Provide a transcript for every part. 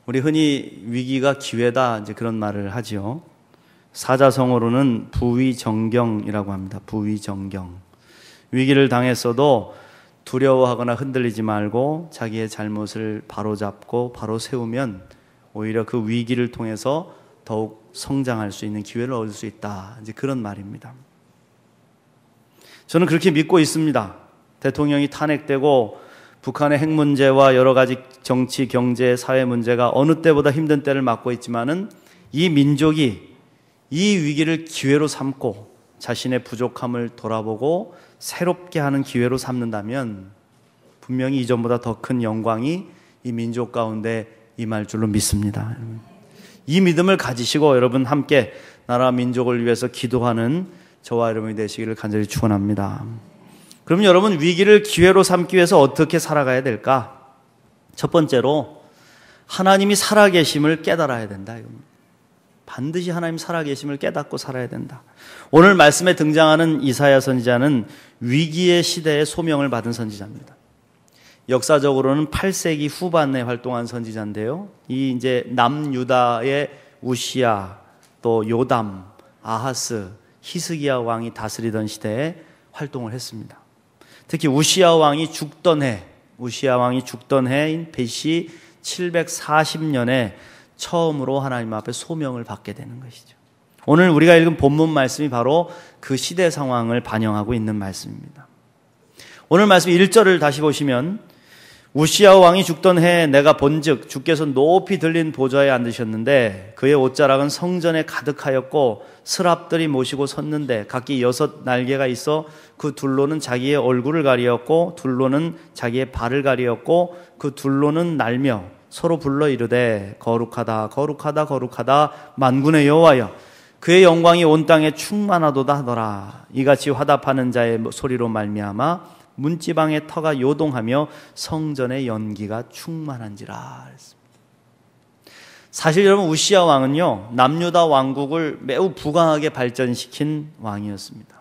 우리 흔히 위기가 기회다 이제 그런 말을 하지요. 사자성어로는 부위정경이라고 합니다. 부위정경. 위기를 당했어도 두려워하거나 흔들리지 말고 자기의 잘못을 바로잡고 바로 세우면 오히려 그 위기를 통해서 더욱 성장할 수 있는 기회를 얻을 수 있다. 이제 그런 말입니다. 저는 그렇게 믿고 있습니다. 대통령이 탄핵되고 북한의 핵 문제와 여러 가지 정치, 경제, 사회 문제가 어느 때보다 힘든 때를 맞고 있지만은 이 민족이 이 위기를 기회로 삼고 자신의 부족함을 돌아보고 새롭게 하는 기회로 삼는다면 분명히 이전보다 더 큰 영광이 이 민족 가운데 임할 줄로 믿습니다. 이 믿음을 가지시고 여러분 함께 나라 민족을 위해서 기도하는 저와 여러분이 되시기를 간절히 축원합니다. 그럼 여러분 위기를 기회로 삼기 위해서 어떻게 살아가야 될까? 첫 번째로 하나님이 살아계심을 깨달아야 된다. 반드시 하나님 살아계심을 깨닫고 살아야 된다. 오늘 말씀에 등장하는 이사야 선지자는 위기의 시대에 소명을 받은 선지자입니다. 역사적으로는 8세기 후반에 활동한 선지자인데요. 이 이제 남유다의 우시야, 또 요담, 아하스, 히스기야 왕이 다스리던 시대에 활동을 했습니다. 특히 우시야 왕이 죽던 해인 BC 740년에 처음으로 하나님 앞에 소명을 받게 되는 것이죠. 오늘 우리가 읽은 본문 말씀이 바로 그 시대 상황을 반영하고 있는 말씀입니다. 오늘 말씀 1절을 다시 보시면 우시야 왕이 죽던 해에 내가 본즉 주께서 높이 들린 보좌에 앉으셨는데 그의 옷자락은 성전에 가득하였고 스랍들이 모시고 섰는데 각기 6 날개가 있어 그 둘로는 자기의 얼굴을 가리었고 둘로는 자기의 발을 가리었고 그 둘로는 날며 서로 불러 이르되 거룩하다 거룩하다 거룩하다 만군의 여호와여 그의 영광이 온 땅에 충만하도다 하더라. 이같이 화답하는 자의 소리로 말미암아 문지방의 터가 요동하며 성전의 연기가 충만한지라. 사실 여러분 우시야 왕은요 남유다 왕국을 매우 부강하게 발전시킨 왕이었습니다.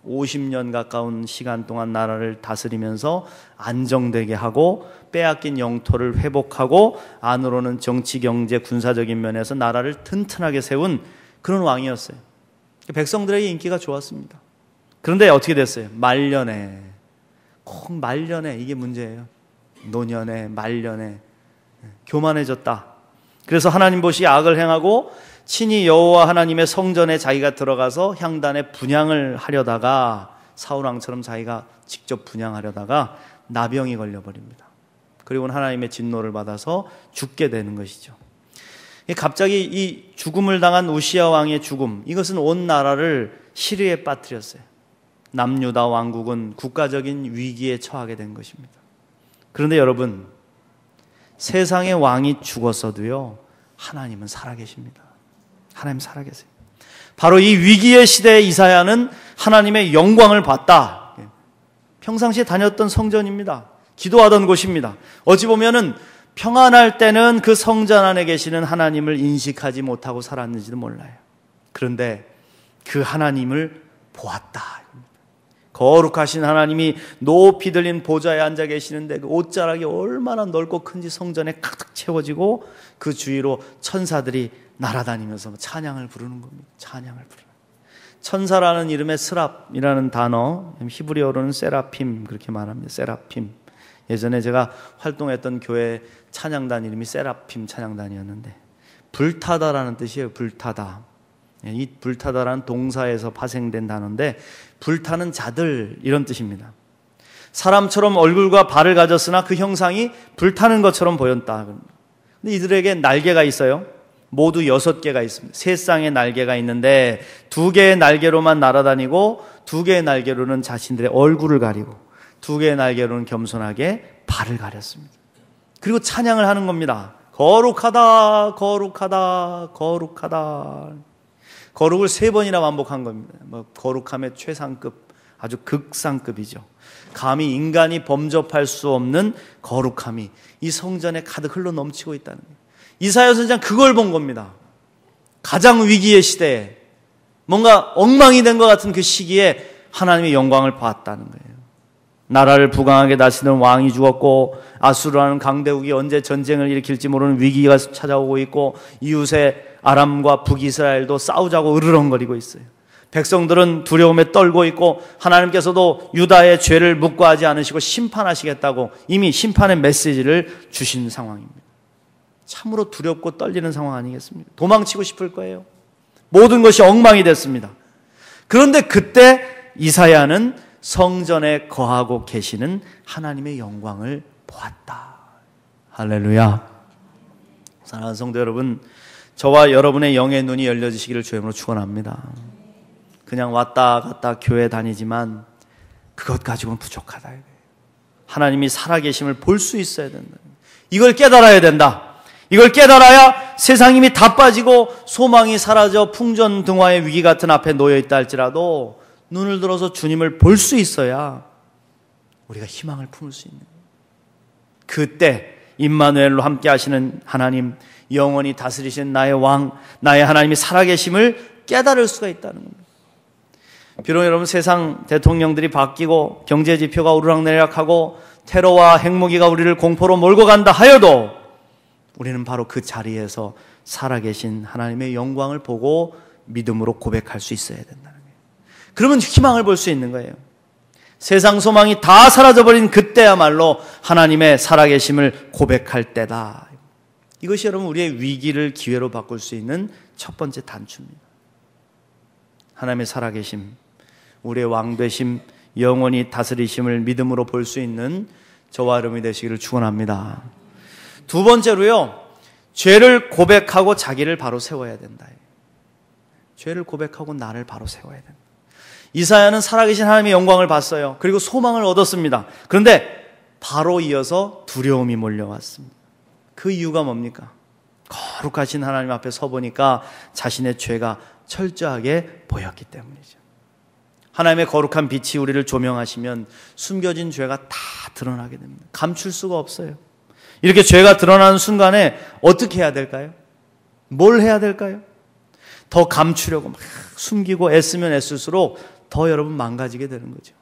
50년 가까운 시간 동안 나라를 다스리면서 안정되게 하고 빼앗긴 영토를 회복하고 안으로는 정치, 경제, 군사적인 면에서 나라를 튼튼하게 세운 그런 왕이었어요. 백성들에게 인기가 좋았습니다. 그런데 어떻게 됐어요? 말년에 이게 문제예요. 노년에 말년에 교만해졌다. 그래서 하나님 보시기에 악을 행하고 친히 여호와 하나님의 성전에 자기가 들어가서 향단에 분향을 하려다가 사울왕처럼 자기가 직접 분향하려다가 나병이 걸려버립니다. 그리고는 하나님의 진노를 받아서 죽게 되는 것이죠. 갑자기 이 죽음을 당한 우시야 왕의 죽음, 이것은 온 나라를 시리에 빠뜨렸어요. 남유다 왕국은 국가적인 위기에 처하게 된 것입니다. 그런데 여러분, 세상의 왕이 죽었어도요 하나님은 살아계십니다. 하나님 살아계세요. 바로 이 위기의 시대에 이사야는 하나님의 영광을 봤다. 평상시에 다녔던 성전입니다. 기도하던 곳입니다. 어찌 보면은 평안할 때는 그 성전 안에 계시는 하나님을 인식하지 못하고 살았는지도 몰라요. 그런데 그 하나님을 보았다. 거룩하신 하나님이 높이 들린 보좌에 앉아 계시는데 그 옷자락이 얼마나 넓고 큰지 성전에 가득 채워지고 그 주위로 천사들이 날아다니면서 찬양을 부르는 겁니다. 찬양을 부르는. 천사라는 이름의 스랍이라는 단어, 히브리어로는 세라핌 그렇게 말합니다. 세라핌. 예전에 제가 활동했던 교회 찬양단 이름이 세라핌 찬양단이었는데 불타다라는 뜻이에요. 불타다. 이 불타다라는 동사에서 파생된 단어인데 불타는 자들 이런 뜻입니다. 사람처럼 얼굴과 발을 가졌으나 그 형상이 불타는 것처럼 보였다. 근데 이들에게 날개가 있어요. 모두 6개가 있습니다. 3쌍의 날개가 있는데 2개의 날개로만 날아다니고 2개의 날개로는 자신들의 얼굴을 가리고 2개의 날개로는 겸손하게 발을 가렸습니다. 그리고 찬양을 하는 겁니다. 거룩하다 거룩하다 거룩하다. 거룩을 3번이나 반복한 겁니다. 거룩함의 최상급, 아주 극상급이죠. 감히 인간이 범접할 수 없는 거룩함이 이 성전에 가득 흘러 넘치고 있다는 거예요. 이사야 선지자는 그걸 본 겁니다. 가장 위기의 시대에 뭔가 엉망이 된 것 같은 그 시기에 하나님의 영광을 봤다는 거예요. 나라를 부강하게 다스리는 왕이 죽었고 아수르라는 강대국이 언제 전쟁을 일으킬지 모르는 위기가 찾아오고 있고 이웃의 아람과 북이스라엘도 싸우자고 으르렁거리고 있어요. 백성들은 두려움에 떨고 있고 하나님께서도 유다의 죄를 묵과하지 않으시고 심판하시겠다고 이미 심판의 메시지를 주신 상황입니다. 참으로 두렵고 떨리는 상황 아니겠습니까? 도망치고 싶을 거예요. 모든 것이 엉망이 됐습니다. 그런데 그때 이사야는 성전에 거하고 계시는 하나님의 영광을 보았다. 할렐루야. 사랑하는 성도 여러분, 저와 여러분의 영의 눈이 열려지시기를 주님으로 축원합니다. 그냥 왔다 갔다 교회 다니지만 그것 가지고는 부족하다. 하나님이 살아계심을 볼 수 있어야 된다. 이걸 깨달아야 된다. 이걸 깨달아야 세상 힘이 다 빠지고 소망이 사라져 풍전등화의 위기 같은 앞에 놓여있다 할지라도 눈을 들어서 주님을 볼 수 있어야 우리가 희망을 품을 수 있는 거예요. 그때 임마누엘로 함께 하시는 하나님, 영원히 다스리신 나의 왕, 나의 하나님이 살아계심을 깨달을 수가 있다는 겁니다. 비록 여러분 세상 대통령들이 바뀌고 경제지표가 오르락내리락하고 테러와 핵무기가 우리를 공포로 몰고 간다 하여도 우리는 바로 그 자리에서 살아계신 하나님의 영광을 보고 믿음으로 고백할 수 있어야 된다는 거예요. 그러면 희망을 볼 수 있는 거예요. 세상 소망이 다 사라져버린 그때야말로 하나님의 살아계심을 고백할 때다. 이것이 여러분 우리의 위기를 기회로 바꿀 수 있는 첫 번째 단추입니다. 하나님의 살아계심, 우리의 왕되심, 영원히 다스리심을 믿음으로 볼 수 있는 저와 여러분이 되시기를 축원합니다. 두 번째로요, 죄를 고백하고 자기를 바로 세워야 된다. 죄를 고백하고 나를 바로 세워야 된다. 이사야는 살아계신 하나님의 영광을 봤어요. 그리고 소망을 얻었습니다. 그런데 바로 이어서 두려움이 몰려왔습니다. 그 이유가 뭡니까? 거룩하신 하나님 앞에 서보니까 자신의 죄가 철저하게 보였기 때문이죠. 하나님의 거룩한 빛이 우리를 조명하시면 숨겨진 죄가 다 드러나게 됩니다. 감출 수가 없어요. 이렇게 죄가 드러나는 순간에 어떻게 해야 될까요? 뭘 해야 될까요? 더 감추려고 막 숨기고 애쓰면 애쓸수록 더 여러분 망가지게 되는 거죠.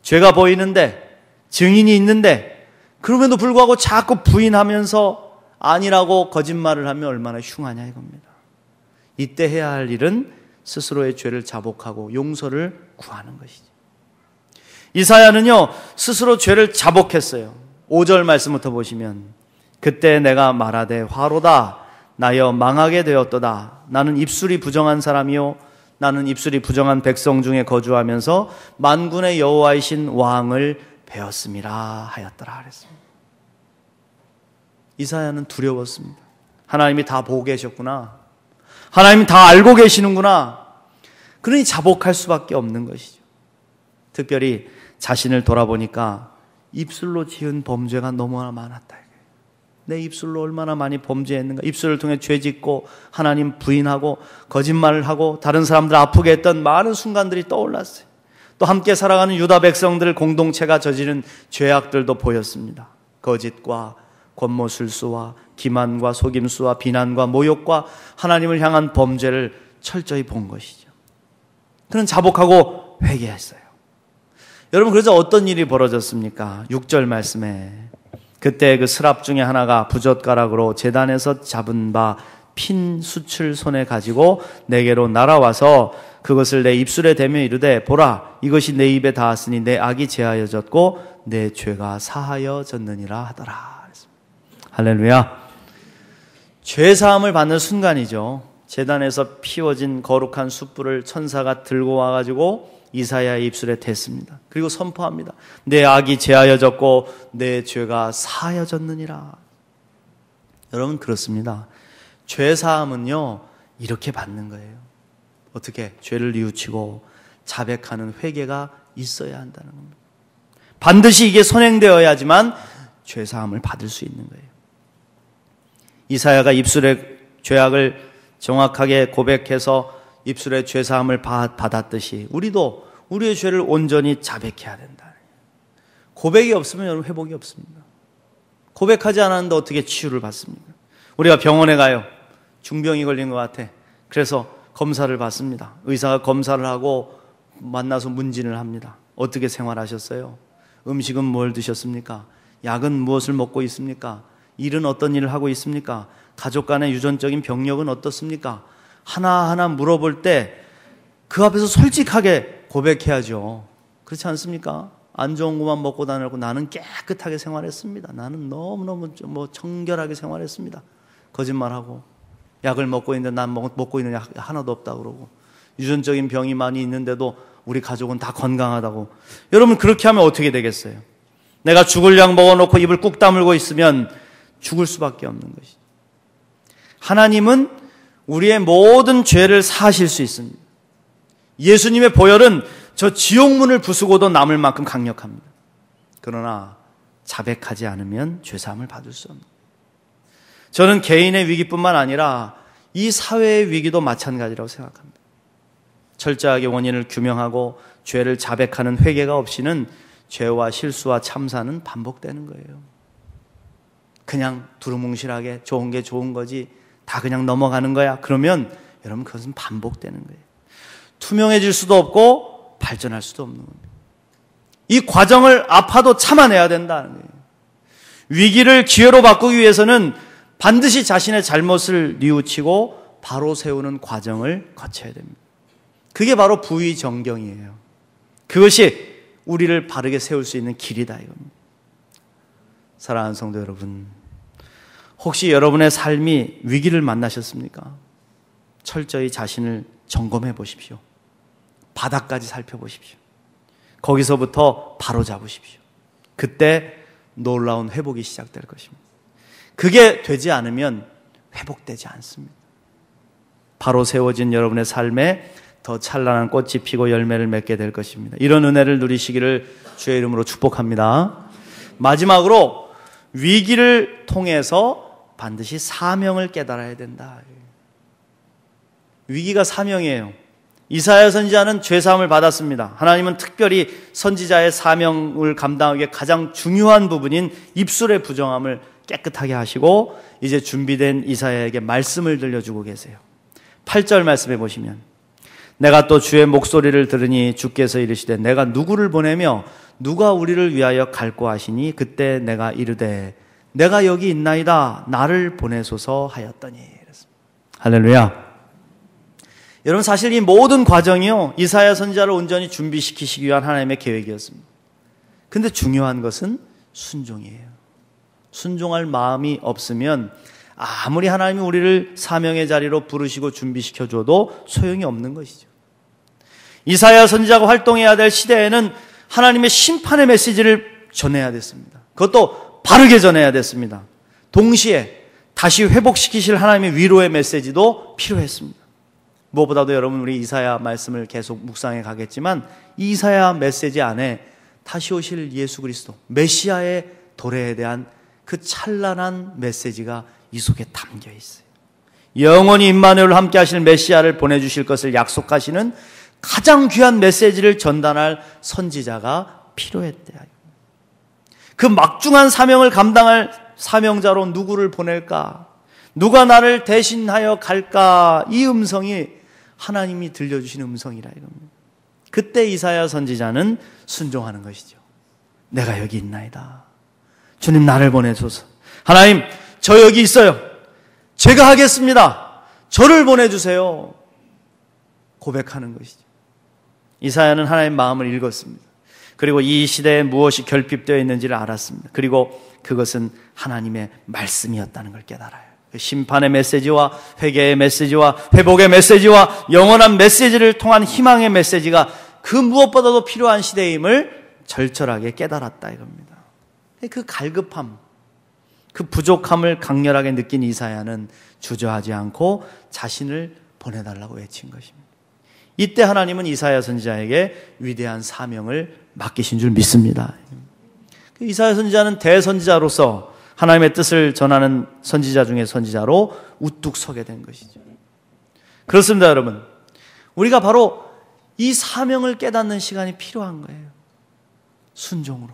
죄가 보이는데, 증인이 있는데, 그럼에도 불구하고 자꾸 부인하면서 아니라고 거짓말을 하면 얼마나 흉하냐 이겁니다. 이때 해야 할 일은 스스로의 죄를 자복하고 용서를 구하는 것이죠. 이사야는요, 스스로 죄를 자복했어요. 5절 말씀부터 보시면, 그때 내가 말하되 화로다 나여 망하게 되었도다. 나는 입술이 부정한 사람이요 나는 입술이 부정한 백성 중에 거주하면서 만군의 여호와이신 왕을 배웠음이라 하였더라 그랬습니다. 이사야는 두려웠습니다. 하나님이 다 보고 계셨구나. 하나님이 다 알고 계시는구나. 그러니 자복할 수밖에 없는 것이죠. 특별히 자신을 돌아보니까 입술로 지은 범죄가 너무나 많았다. 내 입술로 얼마나 많이 범죄했는가. 입술을 통해 죄 짓고 하나님 부인하고 거짓말을 하고 다른 사람들 아프게 했던 많은 순간들이 떠올랐어요. 또 함께 살아가는 유다 백성들 공동체가 저지른 죄악들도 보였습니다. 거짓과 권모술수와 기만과 속임수와 비난과 모욕과 하나님을 향한 범죄를 철저히 본 것이죠. 그는 자복하고 회개했어요. 여러분, 그래서 어떤 일이 벌어졌습니까? 6절 말씀에 그때 그 스랍 중에 하나가 부젓가락으로 제단에서 잡은 바 핀 숯을 손에 가지고 내게로 날아와서 그것을 내 입술에 대며 이르되 보라 이것이 내 입에 닿았으니 내 악이 제하여졌고 내 죄가 사하여졌느니라 하더라. 할렐루야. 죄사함을 받는 순간이죠. 제단에서 피워진 거룩한 숯불을 천사가 들고 와가지고 이사야의 입술에 댔습니다. 그리고 선포합니다. 내 악이 제하여졌고 내 죄가 사하여졌느니라. 여러분, 그렇습니다. 죄사함은요 이렇게 받는 거예요. 어떻게? 죄를 뉘우치고 자백하는 회개가 있어야 한다는 겁니다. 반드시 이게 선행되어야지만 죄사함을 받을 수 있는 거예요. 이사야가 입술의 죄악을 정확하게 고백해서 입술의 죄사함을 받았듯이 우리도 우리의 죄를 온전히 자백해야 된다. 고백이 없으면 여러분 회복이 없습니다. 고백하지 않았는데 어떻게 치유를 받습니까? 우리가 병원에 가요. 중병이 걸린 것 같아. 그래서 검사를 받습니다. 의사가 검사를 하고 만나서 문진을 합니다. 어떻게 생활하셨어요? 음식은 뭘 드셨습니까? 약은 무엇을 먹고 있습니까? 일은 어떤 일을 하고 있습니까? 가족 간의 유전적인 병력은 어떻습니까? 하나하나 물어볼 때 그 앞에서 솔직하게 고백해야죠. 그렇지 않습니까? 안 좋은 것만 먹고 다니고 나는 깨끗하게 생활했습니다. 나는 너무너무 청결하게 생활했습니다. 거짓말하고 약을 먹고 있는데 난 먹고 있는 약 하나도 없다고 그러고 유전적인 병이 많이 있는데도 우리 가족은 다 건강하다고. 여러분 그렇게 하면 어떻게 되겠어요? 내가 죽을 약 먹어놓고 입을 꾹 다물고 있으면 죽을 수밖에 없는 것이죠. 하나님은 우리의 모든 죄를 사하실 수 있습니다. 예수님의 보혈은 저 지옥문을 부수고도 남을 만큼 강력합니다. 그러나 자백하지 않으면 죄사함을 받을 수 없는. 저는 개인의 위기뿐만 아니라 이 사회의 위기도 마찬가지라고 생각합니다. 철저하게 원인을 규명하고 죄를 자백하는 회개가 없이는 죄와 실수와 참사는 반복되는 거예요. 그냥 두루뭉실하게 좋은 게 좋은 거지 다 그냥 넘어가는 거야. 그러면 여러분 그것은 반복되는 거예요. 투명해질 수도 없고 발전할 수도 없는 겁니다. 이 과정을 아파도 참아내야 된다는 거예요. 위기를 기회로 바꾸기 위해서는 반드시 자신의 잘못을 뉘우치고 바로 세우는 과정을 거쳐야 됩니다. 그게 바로 부의정경이에요. 그것이 우리를 바르게 세울 수 있는 길이다 이겁니다. 사랑하는 성도 여러분, 혹시 여러분의 삶이 위기를 만나셨습니까? 철저히 자신을 점검해 보십시오. 바닥까지 살펴보십시오. 거기서부터 바로 잡으십시오. 그때 놀라운 회복이 시작될 것입니다. 그게 되지 않으면 회복되지 않습니다. 바로 세워진 여러분의 삶에 더 찬란한 꽃이 피고 열매를 맺게 될 것입니다. 이런 은혜를 누리시기를 주의 이름으로 축복합니다. 마지막으로 위기를 통해서 반드시 사명을 깨달아야 된다. 위기가 사명이에요. 이사야 선지자는 죄사함을 받았습니다. 하나님은 특별히 선지자의 사명을 감당하기에 가장 중요한 부분인 입술의 부정함을 깨끗하게 하시고 이제 준비된 이사야에게 말씀을 들려주고 계세요. 8절 말씀해 보시면 내가 또 주의 목소리를 들으니 주께서 이르시되 내가 누구를 보내며 누가 우리를 위하여 갈고 하시니 그때 내가 이르되 내가 여기 있나이다 나를 보내소서 하였더니. 할렐루야. 여러분 사실 이 모든 과정이요 이사야 선지자를 온전히 준비시키시기 위한 하나님의 계획이었습니다. 근데 중요한 것은 순종이에요. 순종할 마음이 없으면 아무리 하나님이 우리를 사명의 자리로 부르시고 준비시켜줘도 소용이 없는 것이죠. 이사야 선지자가 활동해야 될 시대에는 하나님의 심판의 메시지를 전해야 됐습니다. 그것도 바르게 전해야 됐습니다. 동시에 다시 회복시키실 하나님의 위로의 메시지도 필요했습니다. 무엇보다도 여러분 우리 이사야 말씀을 계속 묵상해 가겠지만 이 이사야 메시지 안에 다시 오실 예수 그리스도 메시아의 도래에 대한 그 찬란한 메시지가 이 속에 담겨 있어요. 영원히 임마누엘을 함께 하실 메시아를 보내주실 것을 약속하시는 가장 귀한 메시지를 전달할 선지자가 필요했대요. 그 막중한 사명을 감당할 사명자로 누구를 보낼까? 누가 나를 대신하여 갈까? 이 음성이 하나님이 들려주신 음성이라 이겁니다. 그때 이사야 선지자는 순종하는 것이죠. 내가 여기 있나이다. 주님 나를 보내소서. 하나님 저 여기 있어요. 제가 하겠습니다. 저를 보내주세요. 고백하는 것이죠. 이사야는 하나님의 마음을 읽었습니다. 그리고 이 시대에 무엇이 결핍되어 있는지를 알았습니다. 그리고 그것은 하나님의 말씀이었다는 걸 깨달아요. 심판의 메시지와 회개의 메시지와 회복의 메시지와 영원한 메시지를 통한 희망의 메시지가 그 무엇보다도 필요한 시대임을 절철하게 깨달았다 이겁니다. 그 갈급함, 그 부족함을 강렬하게 느낀 이사야는 주저하지 않고 자신을 보내달라고 외친 것입니다. 이때 하나님은 이사야 선지자에게 위대한 사명을 맡기신 줄 믿습니다. 이사야 선지자는 대선지자로서 하나님의 뜻을 전하는 선지자 중에 선지자로 우뚝 서게 된 것이죠. 그렇습니다, 여러분. 우리가 바로 이 사명을 깨닫는 시간이 필요한 거예요. 순종으로.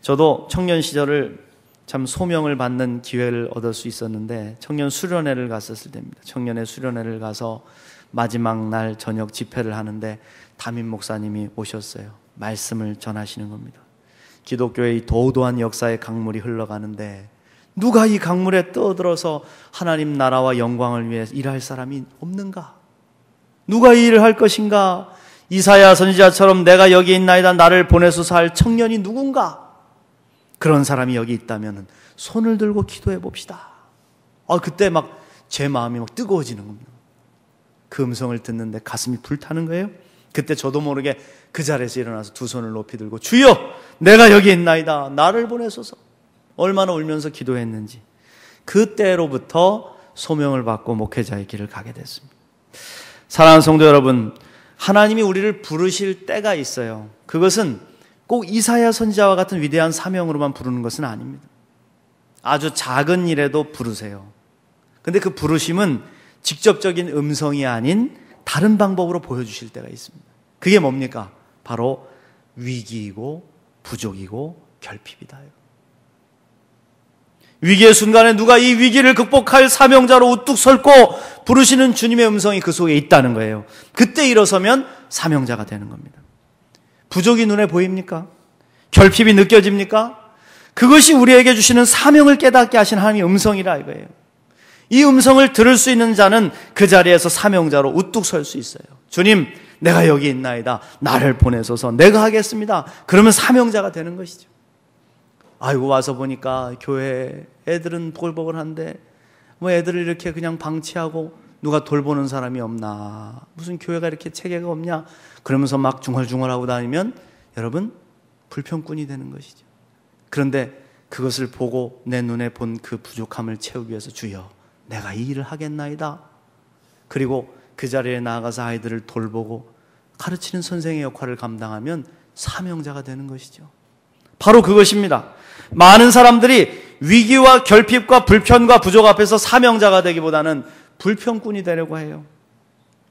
저도 청년 시절을 참 소명을 받는 기회를 얻을 수 있었는데 청년 수련회를 갔었을 때입니다. 청년의 수련회를 가서 마지막 날 저녁 집회를 하는데 담임 목사님이 오셨어요. 말씀을 전하시는 겁니다. 기독교의 이 도도한 역사의 강물이 흘러가는데 누가 이 강물에 떠들어서 하나님 나라와 영광을 위해 일할 사람이 없는가? 누가 이 일을 할 것인가? 이사야 선지자처럼 내가 여기 있나이다 나를 보내소서 할 청년이 누군가? 그런 사람이 여기 있다면 손을 들고 기도해 봅시다. 그때 막 제 마음이 막 뜨거워지는 겁니다. 그 음성을 듣는데 가슴이 불타는 거예요. 그때 저도 모르게 그 자리에서 일어나서 두 손을 높이 들고 주여 내가 여기 있나이다 나를 보내소서. 얼마나 울면서 기도했는지. 그때로부터 소명을 받고 목회자의 길을 가게 됐습니다. 사랑하는 성도 여러분, 하나님이 우리를 부르실 때가 있어요. 그것은 꼭 이사야 선지자와 같은 위대한 사명으로만 부르는 것은 아닙니다. 아주 작은 일에도 부르세요. 근데 그 부르심은 직접적인 음성이 아닌 다른 방법으로 보여주실 때가 있습니다. 그게 뭡니까? 바로 위기이고 부족이고 결핍이다. 위기의 순간에 누가 이 위기를 극복할 사명자로 우뚝 설고 부르시는 주님의 음성이 그 속에 있다는 거예요. 그때 일어서면 사명자가 되는 겁니다. 부족이 눈에 보입니까? 결핍이 느껴집니까? 그것이 우리에게 주시는 사명을 깨닫게 하신 하나님의 음성이라 이거예요. 이 음성을 들을 수 있는 자는 그 자리에서 사명자로 우뚝 설 수 있어요. 주님, 내가 여기 있나이다. 나를 보내소서. 내가 하겠습니다. 그러면 사명자가 되는 것이죠. 아이고 와서 보니까 교회 애들은 보글보글한데 뭐 애들을 이렇게 그냥 방치하고 누가 돌보는 사람이 없나? 무슨 교회가 이렇게 체계가 없냐? 그러면서 막 중얼중얼하고 다니면 여러분 불평꾼이 되는 것이죠. 그런데 그것을 보고 내 눈에 본 그 부족함을 채우기 위해서 주여 내가 이 일을 하겠나이다. 그리고 그 자리에 나아가서 아이들을 돌보고 가르치는 선생의 역할을 감당하면 사명자가 되는 것이죠. 바로 그것입니다. 많은 사람들이 위기와 결핍과 불편과 부족 앞에서 사명자가 되기보다는 불평꾼이 되려고 해요.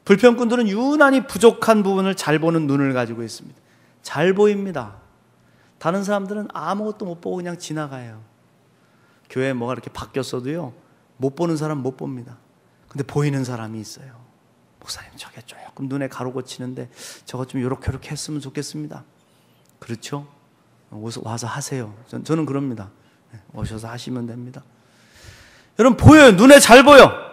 불평꾼들은 유난히 부족한 부분을 잘 보는 눈을 가지고 있습니다. 잘 보입니다. 다른 사람들은 아무것도 못 보고 그냥 지나가요. 교회에 뭐가 이렇게 바뀌었어도요, 못 보는 사람 못 봅니다. 근데 보이는 사람이 있어요. 목사님 저게 조금 눈에 가로고 치는데 저것 좀 요렇게 했으면 좋겠습니다. 그렇죠? 와서 하세요. 저는 그럽니다. 오셔서 하시면 됩니다. 여러분 보여요. 눈에 잘 보여.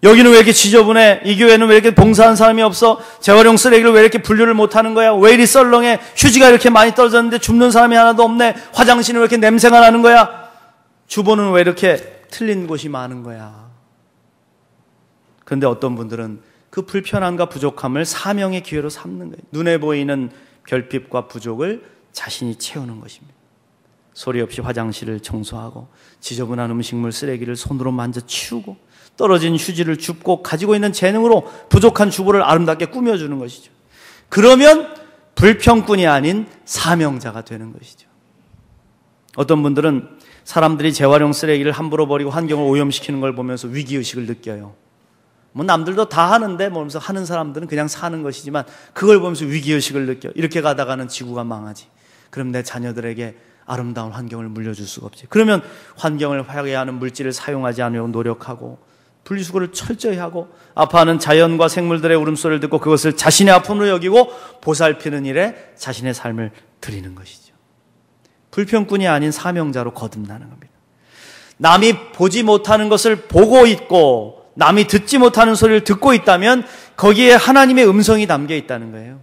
여기는 왜 이렇게 지저분해? 이 교회는 왜 이렇게 봉사한 사람이 없어? 재활용 쓰레기를 왜 이렇게 분류를 못하는 거야? 왜 이리 썰렁해? 휴지가 이렇게 많이 떨어졌는데 줍는 사람이 하나도 없네? 화장실은 왜 이렇게 냄새가 나는 거야? 주보는 왜 이렇게 틀린 곳이 많은 거야? 그런데 어떤 분들은 그 불편함과 부족함을 사명의 기회로 삼는 거예요. 눈에 보이는 결핍과 부족을 자신이 채우는 것입니다. 소리 없이 화장실을 청소하고 지저분한 음식물 쓰레기를 손으로 만져 치우고 떨어진 휴지를 줍고 가지고 있는 재능으로 부족한 주보를 아름답게 꾸며주는 것이죠. 그러면 불평꾼이 아닌 사명자가 되는 것이죠. 어떤 분들은 사람들이 재활용 쓰레기를 함부로 버리고 환경을 오염시키는 걸 보면서 위기의식을 느껴요. 뭐 남들도 다 하는데 뭐 하면서 하는 사람들은 그냥 사는 것이지만 그걸 보면서 위기의식을 느껴. 이렇게 가다가는 지구가 망하지. 그럼 내 자녀들에게 아름다운 환경을 물려줄 수가 없지. 그러면 환경을 파괴하는 물질을 사용하지 않으려고 노력하고 분리수거를 철저히 하고 아파하는 자연과 생물들의 울음소리를 듣고 그것을 자신의 아픔으로 여기고 보살피는 일에 자신의 삶을 드리는 것이죠. 불평꾼이 아닌 사명자로 거듭나는 겁니다. 남이 보지 못하는 것을 보고 있고 남이 듣지 못하는 소리를 듣고 있다면 거기에 하나님의 음성이 담겨 있다는 거예요.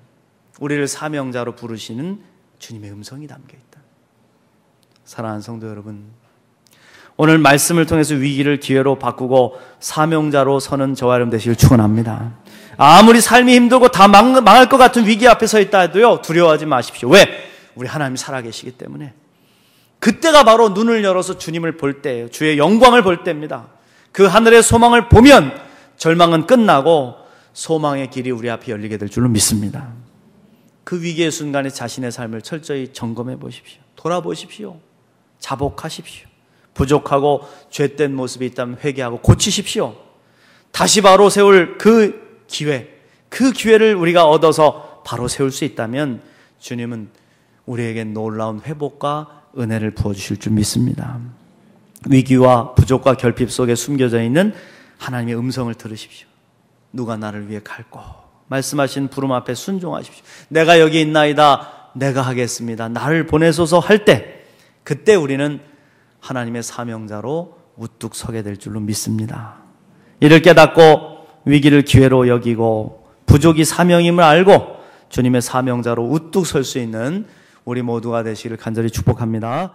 우리를 사명자로 부르시는 주님의 음성이 담겨 있다. 사랑하는 성도 여러분, 오늘 말씀을 통해서 위기를 기회로 바꾸고 사명자로 서는 저와 여러분 되시길 축원합니다. 아무리 삶이 힘들고 다 망할 것 같은 위기 앞에 서 있다 해도요, 두려워하지 마십시오. 왜? 우리 하나님이 살아계시기 때문에. 그때가 바로 눈을 열어서 주님을 볼 때예요. 주의 영광을 볼 때입니다. 그 하늘의 소망을 보면 절망은 끝나고 소망의 길이 우리 앞에 열리게 될 줄로 믿습니다. 그 위기의 순간에 자신의 삶을 철저히 점검해 보십시오. 돌아보십시오. 자복하십시오. 부족하고 죄된 모습이 있다면 회개하고 고치십시오. 다시 바로 세울 그 기회를 우리가 얻어서 바로 세울 수 있다면 주님은 우리에게 놀라운 회복과 은혜를 부어주실 줄 믿습니다. 위기와 부족과 결핍 속에 숨겨져 있는 하나님의 음성을 들으십시오. 누가 나를 위해 갈고 말씀하신 부름 앞에 순종하십시오. 내가 여기 있나이다. 내가 하겠습니다. 나를 보내소서 할 때, 그때 우리는 하나님의 사명자로 우뚝 서게 될 줄로 믿습니다. 이를 깨닫고 위기를 기회로 여기고 부족이 사명임을 알고 주님의 사명자로 우뚝 설 수 있는 우리 모두가 되시기를 간절히 축복합니다.